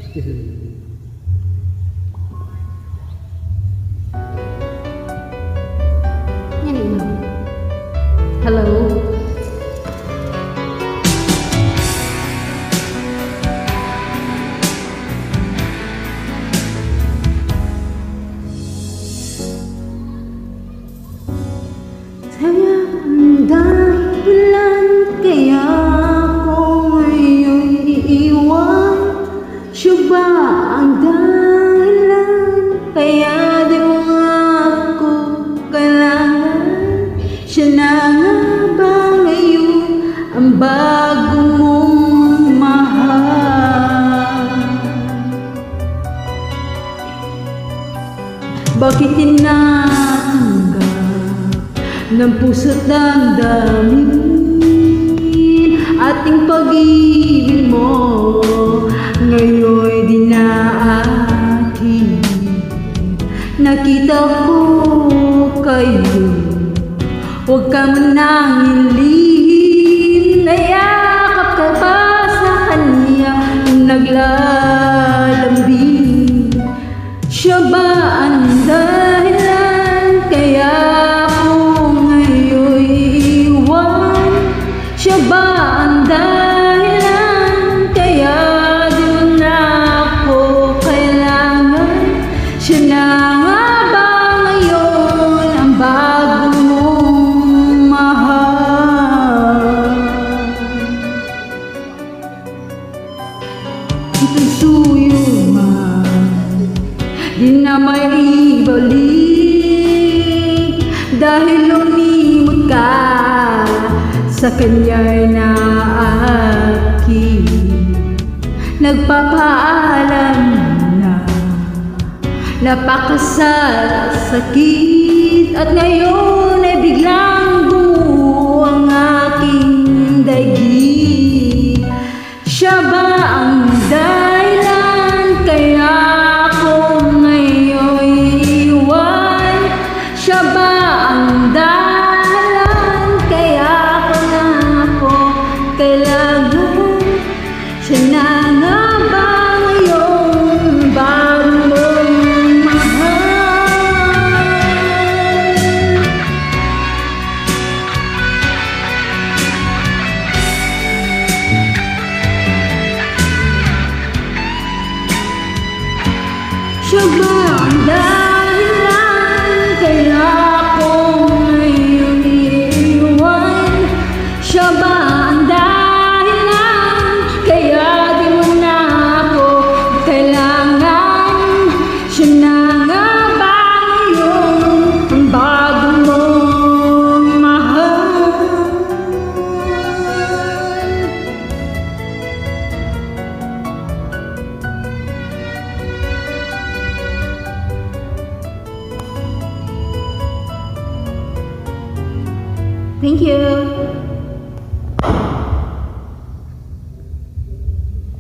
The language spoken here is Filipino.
Yan mo. Hello. Kaya ang dahilan kaya ako ngayon iiwan. Siya ba ang dahilan kaya di mo ako kailangan? Siya na nga ba ngayon ang bago mong mahal? Bakit tinatanggap ng puso't damdamin ating pag-ibig mo ngayon'y di na atin? Nakita ko kayo, huwag ka manang ilihim. Nayakap ka pa sa kanya, naglalambing. Siya ba ang dahilan kaya siya ba ang dahilan kaya di mo na ako kailangan? Siya na nga ba ngayon ang bago mong mahal? Itong suyo man di na maibalik dahil lumimot ka sa kanya'y naaki. Nagpapaalam na napakasal sakit at ngayon ay biglang buo ang aking daigdig. Siya ba ang dahilan kaya ako ngayon iiwan? Siya ba ang dahilan kailangan? Siya na nga ba ngayon bago mong mahal? Siya ba ang dahilan kaya ako ngayon iiwan? Siya ba ang dahilan kaya di mo na ako kailangan? Siya na nga ba ngayon ang bago mong mahal? Thank you.